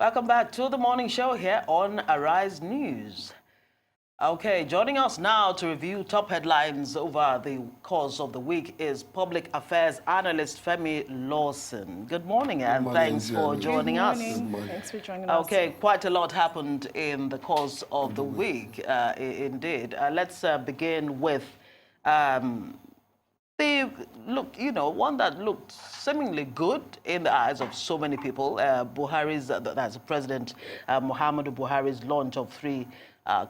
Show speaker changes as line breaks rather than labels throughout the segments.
Welcome back to the morning show here on Arise News. Okay, joining us now to review top headlines over the course of the week is Public Affairs Analyst Femi Lawson. Good morning, and thanks for joining us.
Good morning. Thanks for joining us.
Okay, quite a lot happened in the course of the week, indeed. Let's begin with one that looked seemingly good in the eyes of so many people. Buhari's, that's President Muhammadu Buhari's launch of 3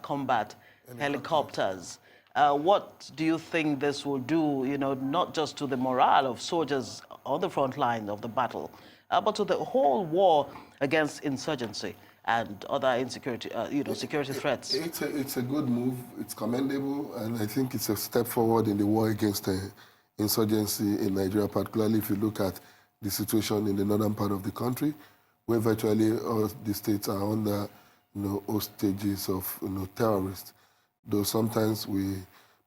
combat helicopters. What do you think this will do, not just to the morale of soldiers on the front line of the battle, but to the whole war against insurgency and other insecurity, security threats?
It's a good move. It's commendable, and I think it's a step forward in the war against insurgency in Nigeria, particularly if you look at the situation in the northern part of the country, where virtually all the states are under hostages of terrorists. Though sometimes we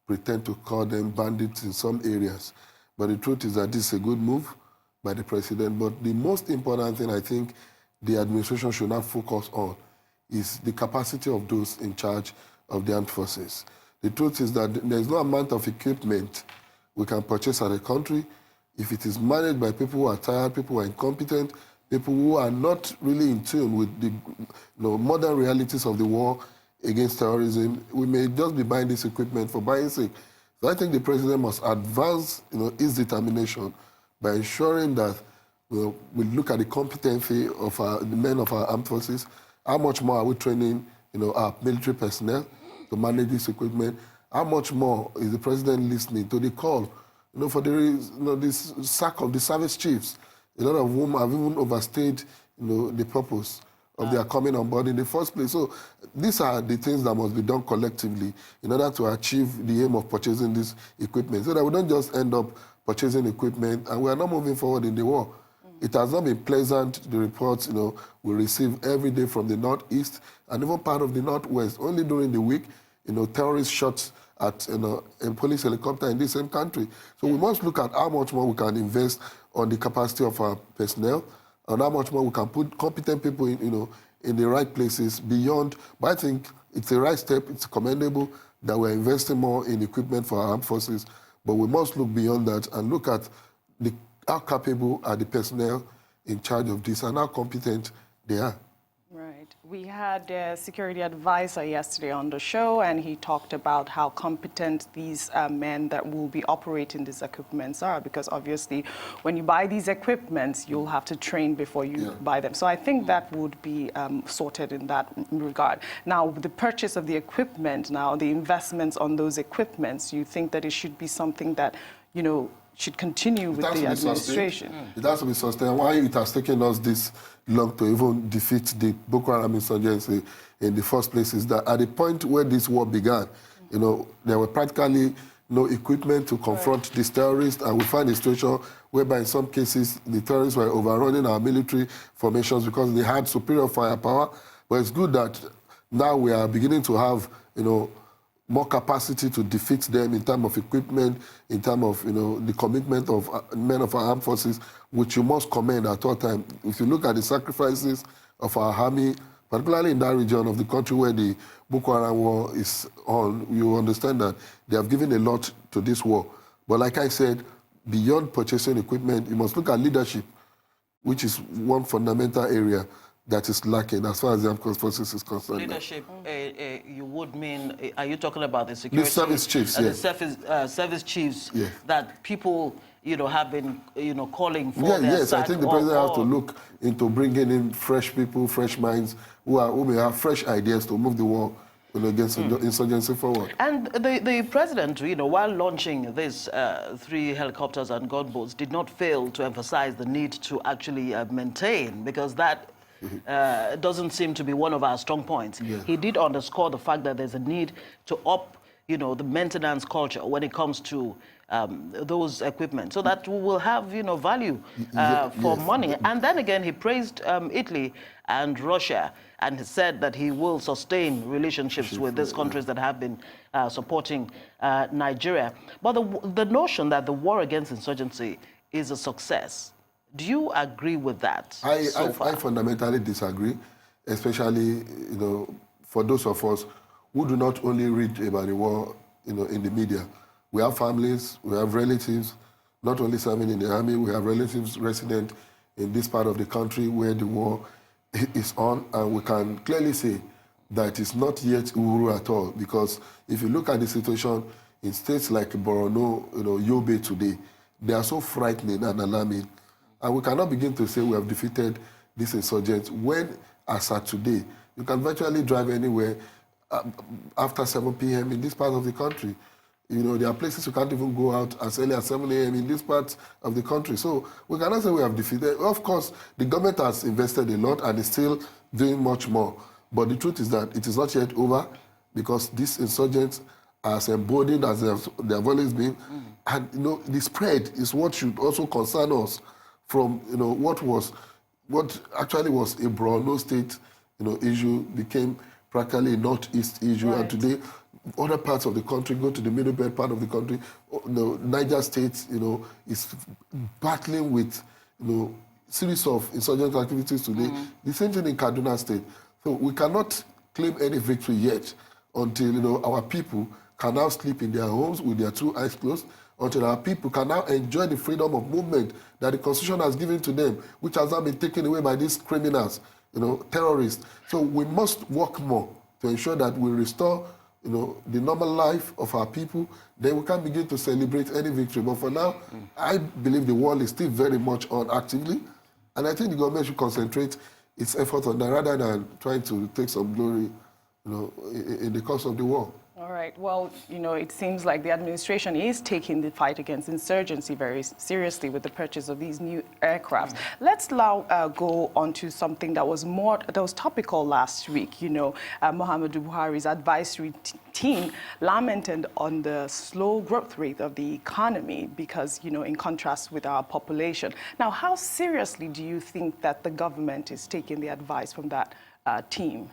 pretend to call them bandits in some areas. But the truth is that this is a good move by the president. But the most important thing I think the administration should not focus on is the capacity of those in charge of the armed forces. The truth is that there's no amount of equipment we can purchase as a country if it is managed by people who are tired, people who are incompetent, people who are not really in tune with the modern realities of the war against terrorism. We may just be buying this equipment for buying sake. So I think the president must advance his determination by ensuring that we look at the competency of the men of our armed forces. How much more are we training our military personnel to manage this equipment? How much more is the president listening to the call for this sack of the service chiefs, a lot of whom have even overstayed the purpose of their coming on board in the first place? So these are the things that must be done collectively in order to achieve the aim of purchasing this equipment, so that we don't just end up purchasing equipment and we are not moving forward in the war. It has not been pleasant, the reports we receive every day from the northeast and even part of the northwest. Only during the week, terrorist shots at a police helicopter in the same country. So we must look at how much more we can invest on the capacity of our personnel and how much more we can put competent people in the right places beyond. But I think it's the right step. It's commendable that we're investing more in equipment for our armed forces. But we must look beyond that and look at how capable are the personnel in charge of this and how competent they are.
Right. We had a security advisor yesterday on the show, and he talked about how competent these men that will be operating these equipments are, because obviously when you buy these equipments, you'll have to train before you buy them. So I think that would be sorted in that regard. Now, the purchase of the equipment, now the investments on those equipments, you think that it should be something that, should continue with the administration?
It has to be sustained. Why it has taken us this long to even defeat the Boko Haram insurgency in the first place is that at the point where this war began, there were practically no equipment to confront these terrorists, and we find a situation whereby in some cases the terrorists were overrunning our military formations because they had superior firepower. But it's good that now we are beginning to have, more capacity to defeat them in terms of equipment, in terms of the commitment of men of our armed forces, which you must commend at all times. If you look at the sacrifices of our army, particularly in that region of the country where the Boko Haram war is on, you understand that they have given a lot to this war. But like I said, beyond purchasing equipment, you must look at leadership, which is one fundamental area that is lacking as far as the armed forces is concerned.
Leadership, you would mean, are you talking about the security?
The service chiefs,
yes. The service chiefs that people, have been, calling for their
yes,
sack.
I think the president has to look into bringing in fresh people, fresh minds, who may have fresh ideas to move the war against insurgency forward.
And the president, while launching these 3 helicopters and gunboats, did not fail to emphasize the need to actually maintain, because that doesn't seem to be one of our strong points. He did underscore the fact that there's a need to up, the maintenance culture when it comes to those equipment, so that we will have, value for money. And then again, he praised Italy and Russia, and he said that he will sustain relationships with these countries that have been supporting Nigeria. But the notion that the war against insurgency is a success, do you agree with that?
I fundamentally disagree. especially, for those of us who do not only read about the war, in the media. We have families, we have relatives, not only serving in the army, we have relatives resident in this part of the country where the war is on, and we can clearly say that it's not yet Uhuru at all, because if you look at the situation in states like Borno, Yobe today, they are so frightening and alarming. And we cannot begin to say we have defeated these insurgents when, as at today, you can virtually drive anywhere after 7 p.m. in this part of the country. There are places you can't even go out as early as 7 a.m. in this part of the country. So we cannot say we have defeated. Of course, the government has invested a lot and is still doing much more. But the truth is that it is not yet over, because these insurgents are as emboldened as they have always been. And the spread is what should also concern us from what actually was a Borno state issue became practically a northeast issue. Right. And today other parts of the country, go to the middle belt part of the country, Niger State, is battling with, series of insurgent activities today. The same thing in Kaduna State. So we cannot claim any victory yet until, our people can now sleep in their homes with their 2 eyes closed, until our people can now enjoy the freedom of movement that the Constitution has given to them, which has now been taken away by these criminals, terrorists. So we must work more to ensure that we restore the normal life of our people. Then we can begin to celebrate any victory. But for now, I believe the war is still very much on actively. And I think the government should concentrate its effort on that rather than trying to take some glory, in the course of the war.
All right. Well, it seems like the administration is taking the fight against insurgency very seriously with the purchase of these new aircrafts. Let's now go on to something that was topical last week. Muhammadu Buhari's advisory team lamented on the slow growth rate of the economy because, in contrast with our population. Now, how seriously do you think that the government is taking the advice from that team?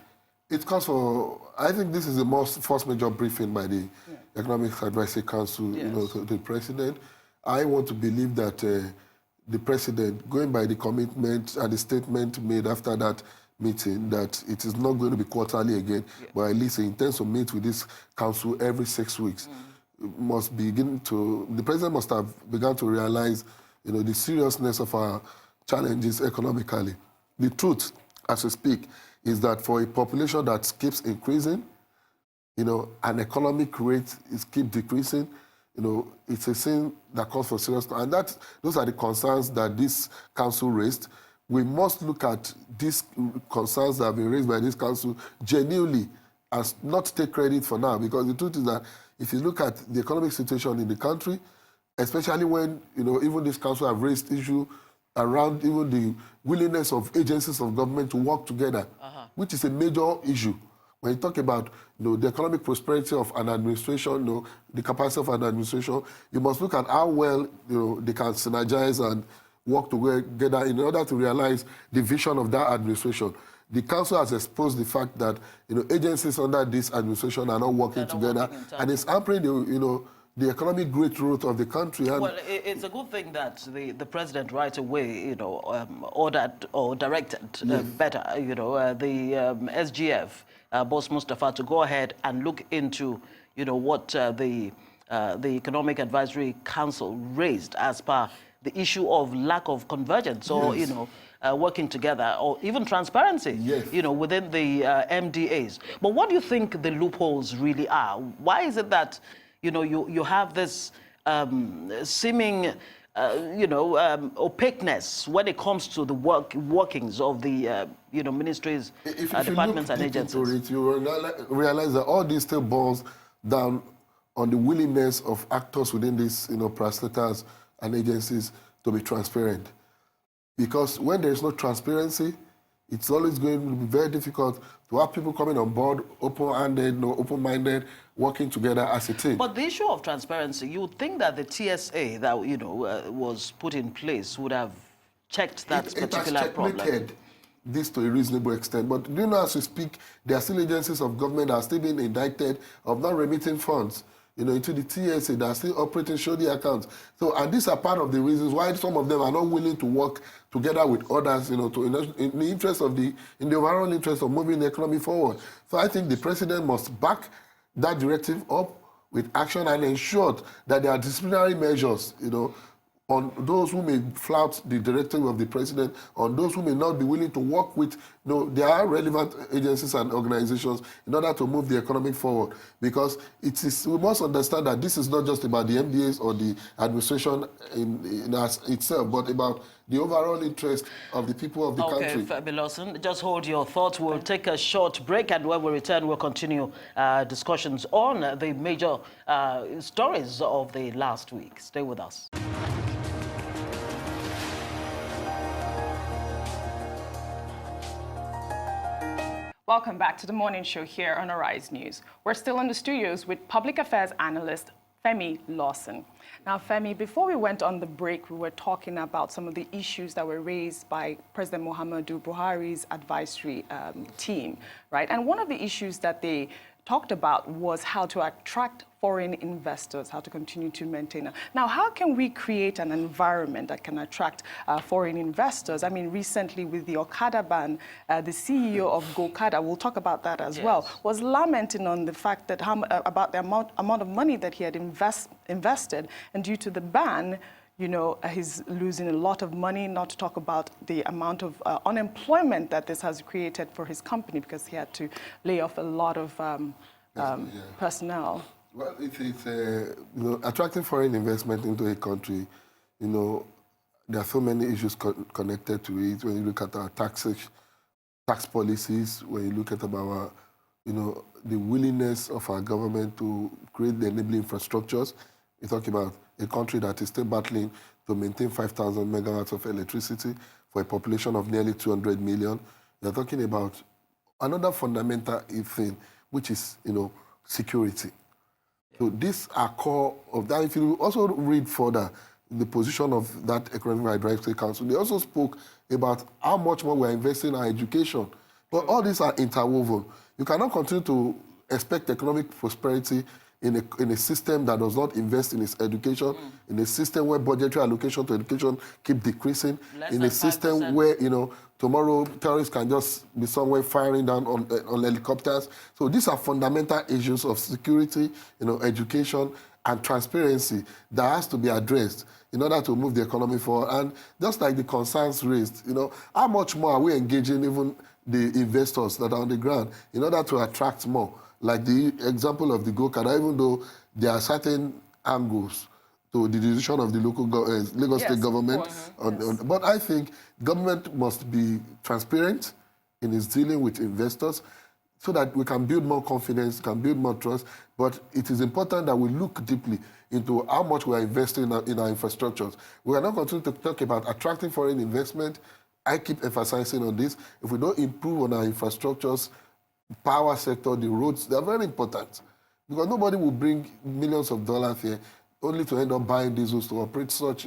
It comes for, I think this is the first major briefing by the Economic Advisory Council, to the president. I want to believe that the president, going by the commitment and the statement made after that meeting, that it is not going to be quarterly again, but at least he intends to meet with this council every 6 weeks. The president must have begun to realize, the seriousness of our challenges economically. The truth, as we speak, is that for a population that keeps increasing, an economic rate keeps decreasing, it's a sin that calls for serious. And those are the concerns that this council raised. We must look at these concerns that have been raised by this council genuinely, as not take credit for now, because the truth is that if you look at the economic situation in the country, especially when, even this council have raised issue around even the willingness of agencies of government to work together, which is a major issue. When you talk about the economic prosperity of an administration, the capacity of an administration, you must look at how well they can synergize and work together in order to realize the vision of that administration. The council has exposed the fact that agencies under this administration are not working together, and it's hampering the economic growth of the country. And
well, it's a good thing that the president right away, ordered or directed better, the SGF, Boss Mustafa, to go ahead and look into, what the Economic Advisory Council raised as per the issue of lack of convergence or, working together or even transparency, within the MDAs. But what do you think the loopholes really are? Why is it that you have this seeming, opaqueness when it comes to the workings of the, ministries, departments, and agencies?
You realize that all this still boils down on the willingness of actors within these, parastatals and agencies to be transparent. Because when there is no transparency, it's always going to be very difficult to have people coming on board, open-handed, open-minded, working together as a team.
But the issue of transparency, you would think that the TSA that, was put in place would have checked that particular problem.
It has checkmated this to a reasonable extent. But do you know, as we speak, there are still agencies of government that are still being indicted of not remitting funds. into the TSA that are still operating shoddy accounts. So, and these are part of the reasons why some of them are not willing to work together with others, in the interest of in the overall interest of moving the economy forward. So I think the president must back that directive up with action and ensure that there are disciplinary measures, on those who may flout the directive of the president, on those who may not be willing to work with there are relevant agencies and organizations in order to move the economy forward. Because we must understand that this is not just about the MDAs or the administration in itself, but about the overall interest of the people of the country.
Okay, Femi Lawson, just hold your thoughts. We'll take a short break, and when we return, we'll continue discussions on the major stories of the last week. Stay with us.
Welcome back to the morning show here on Arise News. We're still in the studios with public affairs analyst Femi Lawson. Now, Femi, before we went on the break, we were talking about some of the issues that were raised by President Muhammadu Buhari's advisory team, right? And one of the issues that they talked about was how to attract foreign investors, how to continue to maintain it. Now, how can we create an environment that can attract foreign investors? I mean, recently with the Okada ban, the CEO of GoKada, we'll talk about that as well, was lamenting on the fact that about the amount of money that he had invested, and due to the ban, he's losing a lot of money, not to talk about the amount of unemployment that this has created for his company, because he had to lay off a lot of personnel.
Well, it's attracting foreign investment into a country, there are so many issues connected to it. When you look at our tax policies, when you look at our, the willingness of our government to create the enabling infrastructures, you talk about a country that is still battling to maintain 5,000 megawatts of electricity for a population of nearly 200 million. You're talking about another fundamental thing, which is, security. So these are core of that. If you also read further the position of that Economic Advisory Council, they also spoke about how much more we're investing in our education. But all these are interwoven. You cannot continue to expect economic prosperity in a system that does not invest in its education, in a system where budgetary allocation to education keep decreasing, in a system where, tomorrow terrorists can just be somewhere firing down on helicopters. So these are fundamental issues of security, education and transparency that has to be addressed in order to move the economy forward. And just like the concerns raised, how much more are we engaging even the investors that are on the ground in order to attract more? Like the example of the GoKada, even though there are certain angles to the decision of the Lagos State government. But I think government must be transparent in its dealing with investors so that we can build more confidence, can build more trust. But it is important that we look deeply into how much we are investing in our infrastructures. We are not continuing to talk about attracting foreign investment. I keep emphasizing on this. If we don't improve on our infrastructures, power sector, the roads, they're very important. Because nobody will bring millions of dollars here only to end up buying diesels to operate such,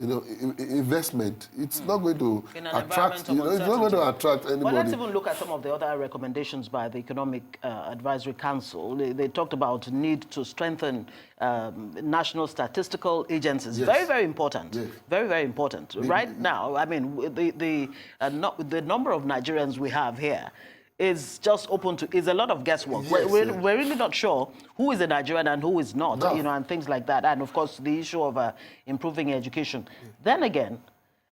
investment. It's not going to attract, it's not going to attract anybody.
Well, let's even look at some of the other recommendations by the Economic Advisory Council. They talked about need to strengthen national statistical agencies. Yes. Very, very important. Yes. Very, very important. Right now, I mean, the number of Nigerians we have here is just open to, is a lot of guesswork. Yes, we're really not sure who is a Nigerian and who is not, and things like that. And of course, the issue of improving education. Then again,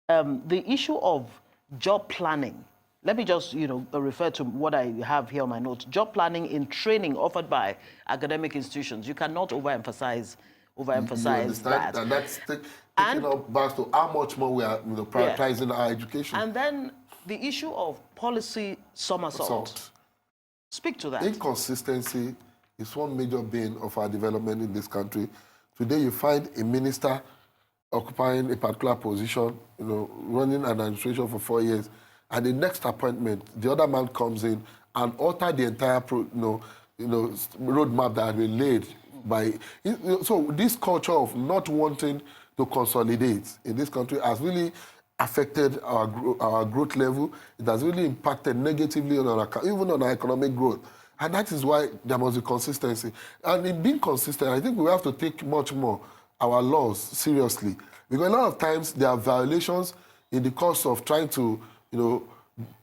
the issue of job planning. Let me just, refer to what I have here on my notes. Job planning in training offered by academic institutions. You cannot overemphasize that.
And that's taking up back to how much more we are prioritizing our education.
And then the issue of policy somersault. Speak to that.
Inconsistency is one major bane of our development in this country. Today you find a minister occupying a particular position, running an administration for 4 years, and the next appointment, the other man comes in and alter the entire roadmap that had been laid by. So this culture of not wanting to consolidate in this country has really affected our growth level. It has really impacted negatively on even on our economic growth. And that is why there must be consistency. And in being consistent, I think we have to take much more our laws seriously. Because a lot of times there are violations in the course of trying to,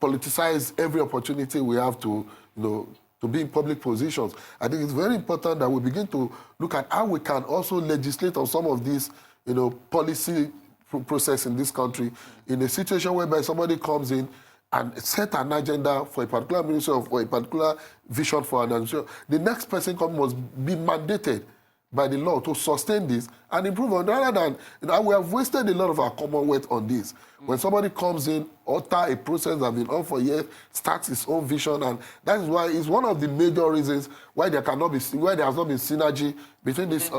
politicize every opportunity we have to, to be in public positions. I think it's very important that we begin to look at how we can also legislate on some of these, policy process in this country in a situation whereby somebody comes in and set an agenda for a particular ministry or for a particular vision for an administration. The next person coming must be mandated by the law to sustain this and improve on it, rather than, we have wasted a lot of our commonwealth on this. When somebody comes in, alter a process that has been on for years, starts its own vision, and that is why it's one of the major reasons why there has not been synergy between these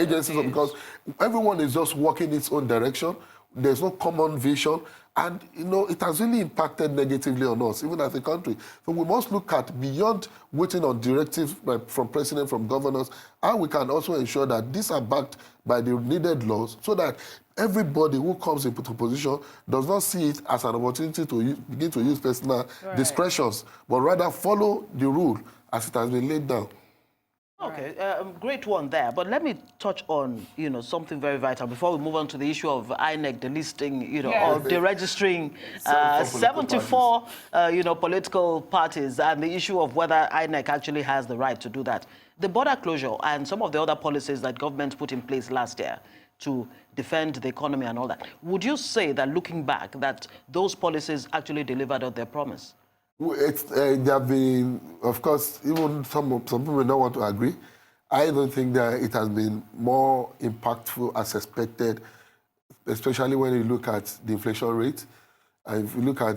agencies, because everyone is just working its own direction. There's no common vision, and it has really impacted negatively on us, even as a country. So we must look at beyond waiting on directives from president, from governors, how we can also ensure that these are backed by the needed laws, so that everybody who comes into position does not see it as an opportunity to begin to use personal discretions, but rather follow the rule as it has been laid down.
Okay, great one there. But let me touch on, something very vital before we move on to the issue of INEC delisting, or deregistering 74, political parties, and the issue of whether INEC actually has the right to do that. The border closure and some of the other policies that government put in place last year to defend the economy and all that. Would you say that, looking back, that those policies actually delivered on their promise?
There have been, of course, even some people may not want to agree. I don't think that it has been more impactful as expected, especially when you look at the inflation rate, and if you look at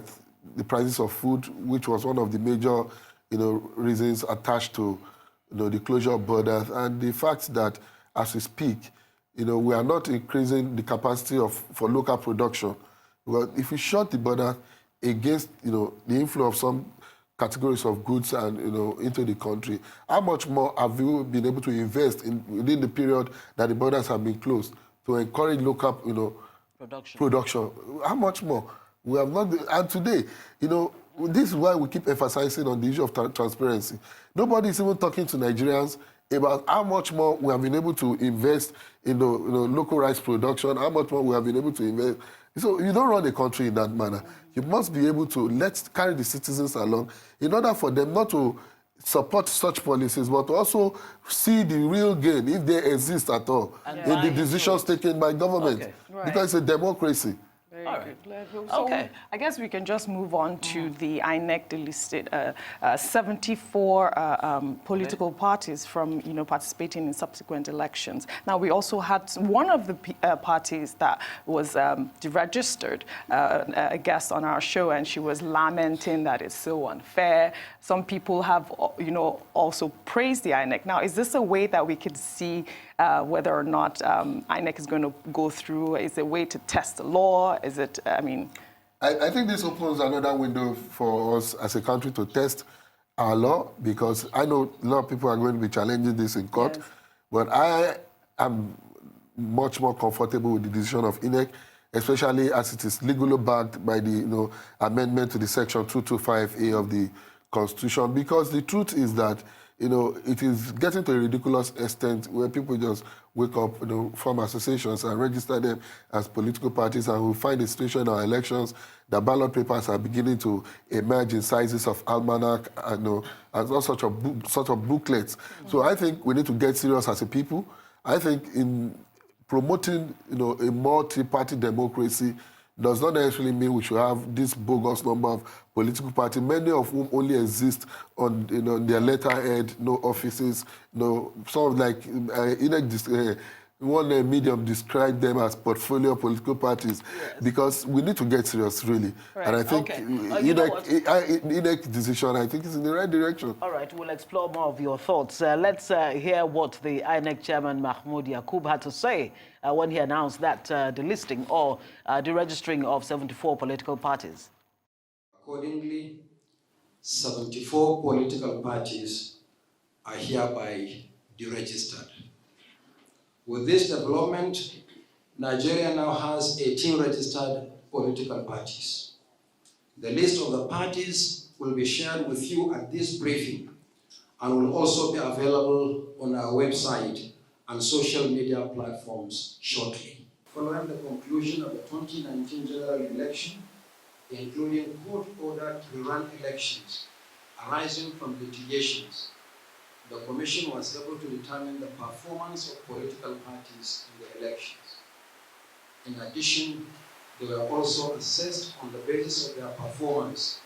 the prices of food, which was one of the major, reasons attached to, the closure of borders, and the fact that, as we speak, we are not increasing the capacity for local production. Well, if we shut the border against, the inflow of some categories of goods and, into the country, how much more have you been able to invest within the period that the borders have been closed to encourage local, production? How much more? We have not, and today, this is why we keep emphasizing on the issue of transparency. Nobody is even talking to Nigerians about how much more we have been able to invest in the local rice production, how much more we have been able to invest. So you don't run a country in that manner. You must be able to carry the citizens along in order for them not to support such policies, but to also see the real gain, if they exist at all, in the decisions taken by government. Because it's a democracy.
Very good. So I guess we can just move on to the INEC delisted 74 political parties from participating in subsequent elections. Now we also had one of the parties that was deregistered, a guest on our show, and she was lamenting that it's so unfair. Some people have also praised the INEC. Now, is this a way that we could see whether or not INEC is going to go through? Is it a way to test the law? Is it, I
think this opens another window for us as a country to test our law, because I know a lot of people are going to be challenging this in court, but I am much more comfortable with the decision of INEC, especially as it is legally backed by the amendment to the Section 225A of the Constitution, because the truth is that it is getting to a ridiculous extent where people just wake up, form associations and register them as political parties, and we find a situation in our elections that ballot papers are beginning to emerge in sizes of almanac and all sorts of booklets. So I think we need to get serious as a people. I think in promoting, a multi-party democracy does not necessarily mean we should have this bogus number of political parties, many of whom only exist on their letterhead, no offices, some like one medium described them as portfolio political parties, because we need to get serious, really. And I think INEC decision, I think, is in the right direction.
All right, we'll explore more of your thoughts. Let's hear what the INEC chairman, Mahmoud Yaqub, had to say when he announced that delisting or deregistering of 74 political parties.
Accordingly, 74 political parties are hereby deregistered. With this development, Nigeria now has 18 registered political parties. The list of the parties will be shared with you at this briefing, and will also be available on our website and social media platforms shortly. Following the conclusion of the 2019 general election, including court-ordered rerun elections arising from litigations, the Commission was able to determine the performance of political parties in the elections. In addition, they were also assessed on the basis of their performance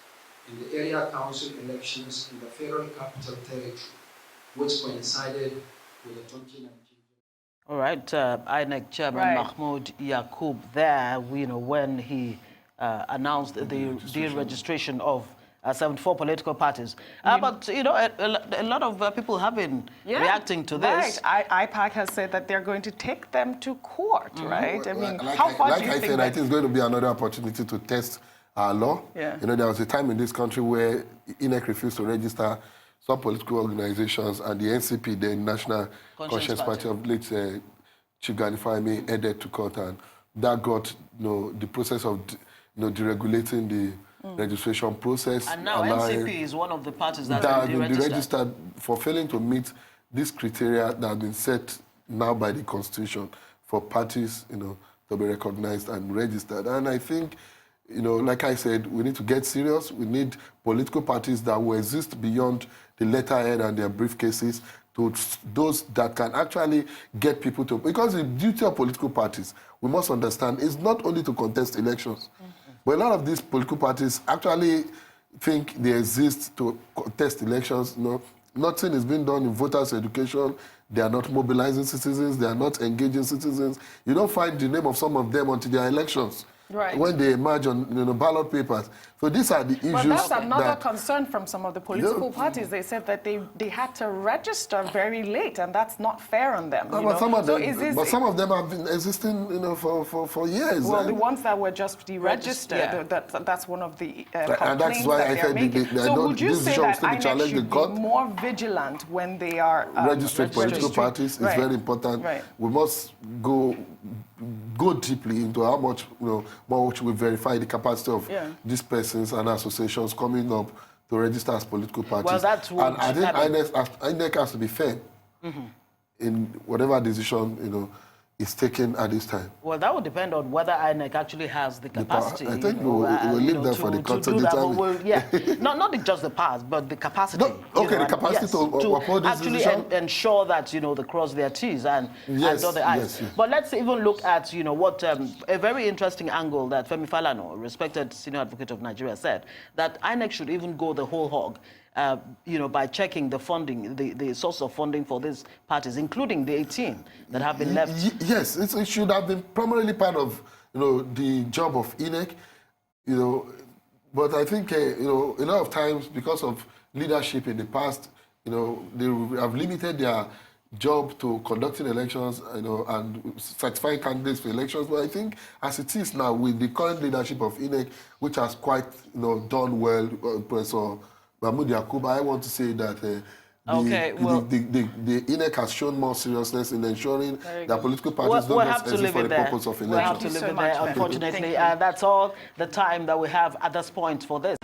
in the area council elections in the Federal Capital Territory, which coincided with the 2019.
All right, INEC Chairman Mahmoud Yaqub there, when he announced the deregistration of 74 political parties. But, a lot of people have been reacting to this.
Right. IPAC has said that they're going to take them to court, right? I mean, how far do you think
I think it's going to be another opportunity to test our law.
Yeah.
There was a time in this country where INEC refused to register some political organizations, and the NCP, the National Conscience Party of late Chief Gani Fahimi, headed to court, and that got the process of deregulating the registration process.
And now NCP is one of the parties that have been
deregistered for failing to meet this criteria that have been set now by the Constitution for parties, to be recognized and registered. And I think, like I said, we need to get serious. We need political parties that will exist beyond the letterhead and their briefcases, to those that can actually get people to... Because the duty of political parties, we must understand, is not only to contest elections. But a lot of these political parties actually think they exist to contest elections. Nothing is being done in voters' education. They are not mobilizing citizens. They are not engaging citizens. You don't find the name of some of them until their elections.
Right.
When they emerge on ballot papers. So these are the issues.
But that's another concern from some of the political parties. They said that they had to register very late, and that's not fair on them.
But some of them have been existing, for years.
Well, the ones that were just deregistered, that's one of the complaints
and that's why I said
so would you say that INEC should be more vigilant when they are
registering political parties? Is very important.
Right.
We must go deeply into how much, much we verify the capacity of these persons and associations coming up to register as political parties.
Well, that's what...
And I think INEC has to be fair in whatever decision, is taken at this time.
Well, that would depend on whether INEC actually has the capacity.
I think we'll leave that for the court to determine.
Not just the past, but the capacity.
The capacity to uphold this
actually
decision.
Ensure that they cross their T's and dot the I's. Yes. But let's even look at what a very interesting angle that Femi Falana, respected senior advocate of Nigeria, said, that INEC should even go the whole hog. By checking the funding, the source of funding for these parties, including the 18 that have been left.
Yes, it should have been primarily part of, the job of INEC, But I think, a lot of times, because of leadership in the past, they have limited their job to conducting elections, and certifying candidates for elections. But I think, as it is now, with the current leadership of INEC, which has quite, done well, Professor Mahmoud Yaqub, I want to say that the INEC has shown more seriousness in ensuring that political parties don't exist for the purpose of elections.
We have to leave it there, unfortunately. That's all the time that we have at this point for this.